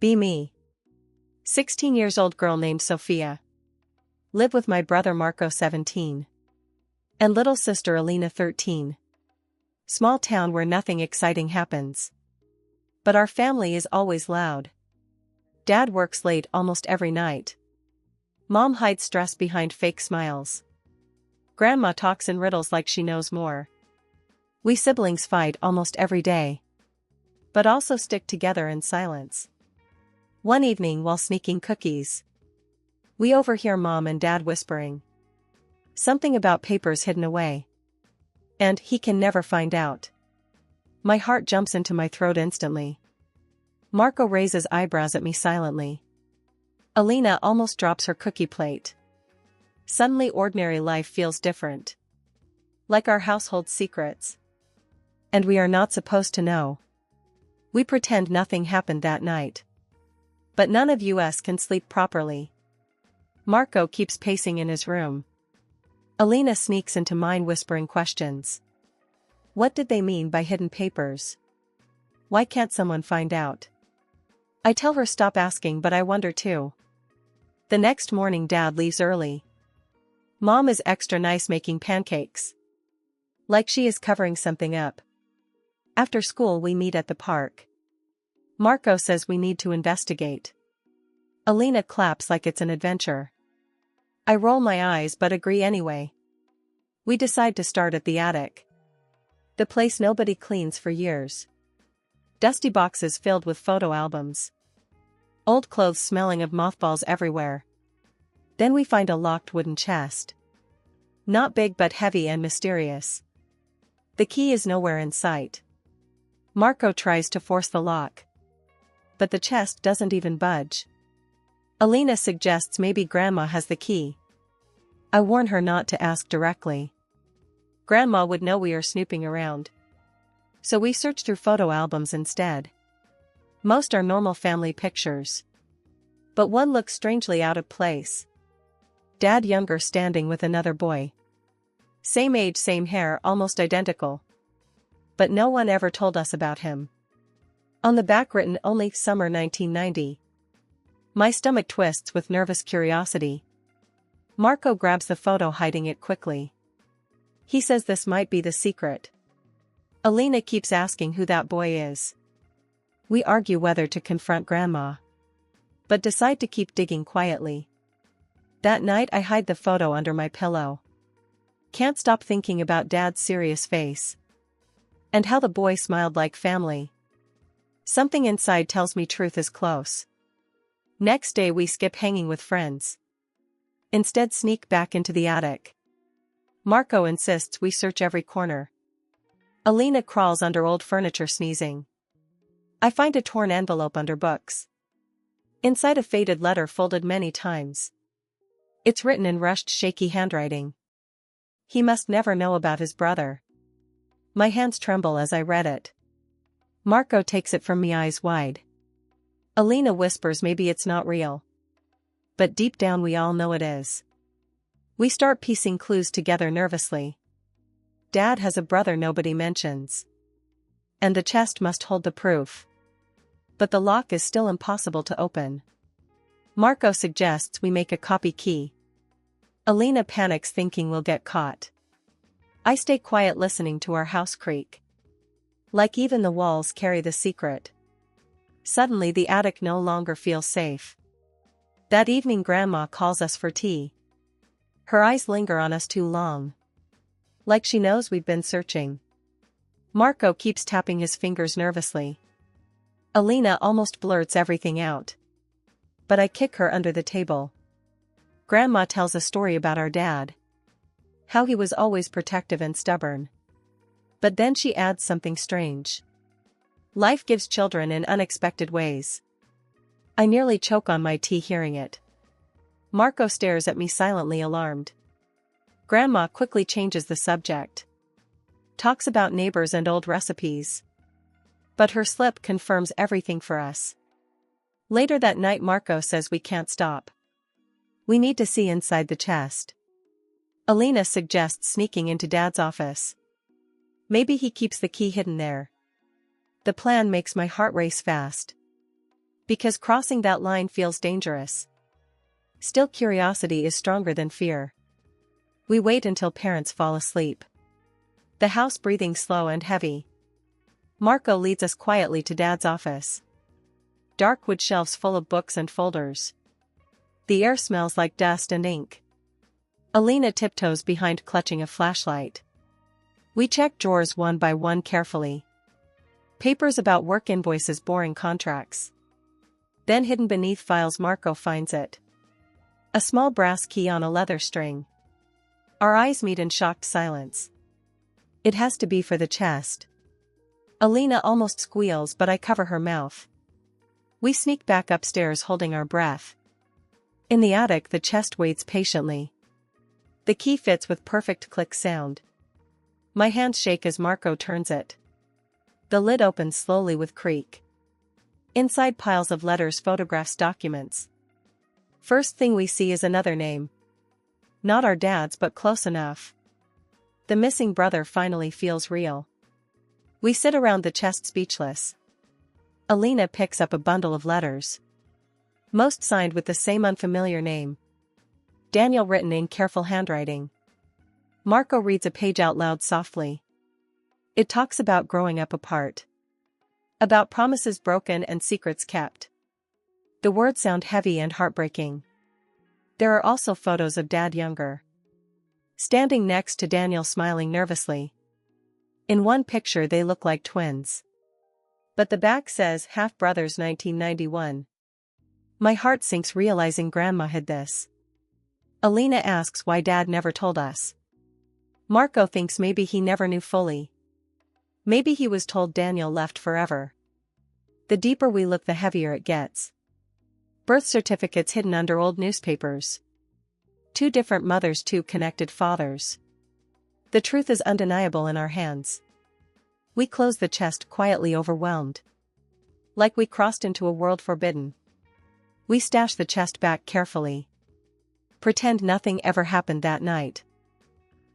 Be me. 16 years old girl named Sophia. Live with my brother Marco 17. And little sister Alina 13. Small town where nothing exciting happens. But our family is always loud. Dad works late almost every night. Mom hides stress behind fake smiles. Grandma talks in riddles like she knows more. We siblings fight almost every day. But also stick together in silence. One evening while sneaking cookies, we overhear Mom and Dad whispering. Something about papers hidden away. And he can never find out. My heart jumps into my throat instantly. Marco raises eyebrows at me silently. Alina almost drops her cookie plate. Suddenly ordinary life feels different. Like our household secrets. And we are not supposed to know. We pretend nothing happened that night. But none of us can sleep properly. Marco keeps pacing in his room. Alina sneaks into mine whispering questions. What did they mean by hidden papers? Why can't someone find out? I tell her stop asking, but I wonder too. The next morning Dad leaves early. Mom is extra nice making pancakes. Like she is covering something up. After school we meet at the park. Marco says we need to investigate. Alina claps like it's an adventure. I roll my eyes but agree anyway. We decide to start at the attic. The place nobody cleans for years. Dusty boxes filled with photo albums. Old clothes smelling of mothballs everywhere. Then we find a locked wooden chest. Not big but heavy and mysterious. The key is nowhere in sight. Marco tries to force the lock. But the chest doesn't even budge. Alina suggests maybe Grandma has the key. I warn her not to ask directly. Grandma would know we are snooping around. So we search through photo albums instead. Most are normal family pictures. But one looks strangely out of place. Dad younger standing with another boy. Same age, same hair, almost identical. But no one ever told us about him. On the back written only summer 1990. My stomach twists with nervous curiosity. Marco grabs the photo, hiding it quickly. He says this might be the secret. Alina keeps asking who that boy is. We argue whether to confront Grandma. But decide to keep digging quietly. That night I hide the photo under my pillow. Can't stop thinking about Dad's serious face. And how the boy smiled like family. Something inside tells me truth is close. Next day we skip hanging with friends. Instead sneak back into the attic. Marco insists we search every corner. Alina crawls under old furniture sneezing. I find a torn envelope under books. Inside a faded letter folded many times. It's written in rushed, shaky handwriting. He must never know about his brother. My hands tremble as I read it. Marco takes it from me, eyes wide. Alina whispers maybe it's not real. But deep down we all know it is. We start piecing clues together nervously. Dad has a brother nobody mentions. And the chest must hold the proof. But the lock is still impossible to open. Marco suggests we make a copy key. Alina panics thinking we'll get caught. I stay quiet listening to our house creak. Like even the walls carry the secret. Suddenly the attic no longer feels safe. That evening Grandma calls us for tea. Her eyes linger on us too long. Like she knows we've been searching. Marco keeps tapping his fingers nervously. Alina almost blurts everything out. But I kick her under the table. Grandma tells a story about our dad. How he was always protective and stubborn. But then she adds something strange. Life gives children in unexpected ways. I nearly choke on my tea hearing it. Marco stares at me silently alarmed. Grandma quickly changes the subject. Talks about neighbors and old recipes. But her slip confirms everything for us. Later that night Marco says we can't stop. We need to see inside the chest. Alina suggests sneaking into Dad's office. Maybe he keeps the key hidden there. The plan makes my heart race fast. Because crossing that line feels dangerous. Still, curiosity is stronger than fear. We wait until parents fall asleep. The house breathing slow and heavy. Marco leads us quietly to Dad's office. Dark wood shelves full of books and folders. The air smells like dust and ink. Alina tiptoes behind, clutching a flashlight. We check drawers one by one carefully. Papers about work, invoices, boring contracts. Then hidden beneath files, Marco finds it. A small brass key on a leather string. Our eyes meet in shocked silence. It has to be for the chest. Alina almost squeals, but I cover her mouth. We sneak back upstairs holding our breath. In the attic, the chest waits patiently. The key fits with perfect click sound. My hands shake as Marco turns it. The lid opens slowly with creak. Inside, piles of letters, photographs, documents. First thing we see is another name. Not our dad's, but close enough. The missing brother finally feels real. We sit around the chest speechless. Alina picks up a bundle of letters. Most signed with the same unfamiliar name. Daniel, written in careful handwriting. Marco reads a page out loud softly. It talks about growing up apart. About promises broken and secrets kept. The words sound heavy and heartbreaking. There are also photos of Dad younger. Standing next to Daniel, smiling nervously. In one picture they look like twins. But the back says half-brothers 1991. My heart sinks realizing Grandma hid this. Alina asks why Dad never told us. Marco thinks maybe he never knew fully. Maybe he was told Daniel left forever. The deeper we look, the heavier it gets. Birth certificates hidden under old newspapers. 2 different mothers, 2 connected fathers. The truth is undeniable in our hands. We close the chest, quietly overwhelmed. Like we crossed into a world forbidden. We stash the chest back carefully. Pretend nothing ever happened that night.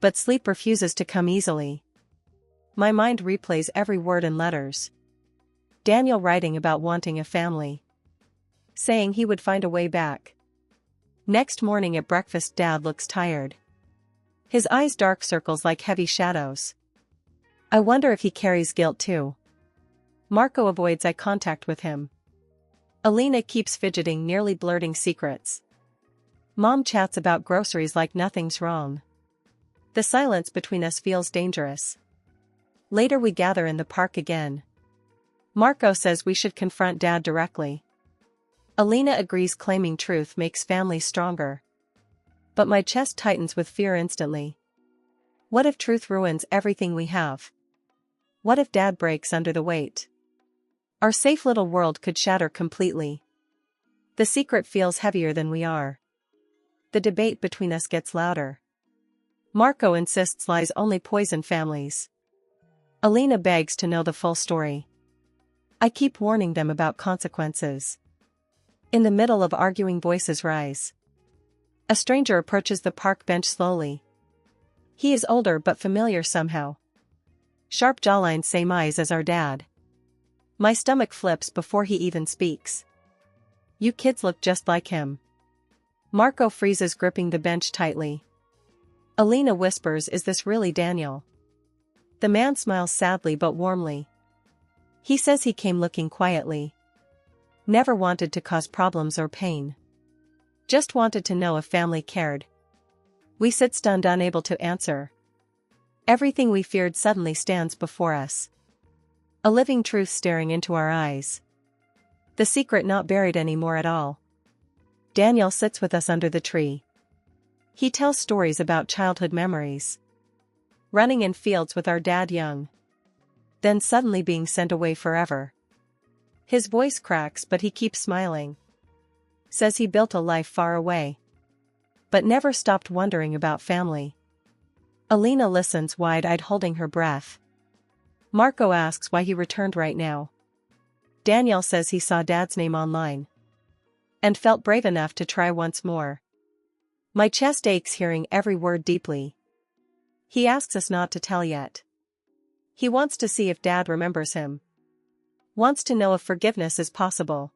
But sleep refuses to come easily. My mind replays every word in letters. Daniel writing about wanting a family. Saying he would find a way back. Next morning at breakfast, Dad looks tired. His eyes dark circles like heavy shadows. I wonder if he carries guilt too. Marco avoids eye contact with him. Alina keeps fidgeting, nearly blurting secrets. Mom chats about groceries like nothing's wrong. The silence between us feels dangerous. Later we gather in the park again. Marco says we should confront Dad directly. Alina agrees, claiming truth makes families stronger. But my chest tightens with fear instantly. What if truth ruins everything we have? What if Dad breaks under the weight? Our safe little world could shatter completely. The secret feels heavier than we are. The debate between us gets louder. Marco insists lies only poison families. Alina begs to know the full story. I keep warning them about consequences. In the middle of arguing, voices rise. A stranger approaches the park bench slowly. He is older but familiar somehow. Sharp jawline, same eyes as our dad. My stomach flips before he even speaks. You kids look just like him. Marco freezes, gripping the bench tightly. Alina whispers, is this really Daniel? The man smiles sadly but warmly. He says he came looking quietly. Never wanted to cause problems or pain. Just wanted to know if family cared. We sit stunned, unable to answer. Everything we feared suddenly stands before us. A living truth staring into our eyes. The secret not buried anymore at all. Daniel sits with us under the tree. He tells stories about childhood memories. Running in fields with our dad young. Then suddenly being sent away forever. His voice cracks, but he keeps smiling. Says he built a life far away. But never stopped wondering about family. Alina listens, wide-eyed, holding her breath. Marco asks why he returned right now. Daniel says he saw Dad's name online. And felt brave enough to try once more. My chest aches hearing every word deeply. He asks us not to tell yet. He wants to see if Dad remembers him. Wants to know if forgiveness is possible.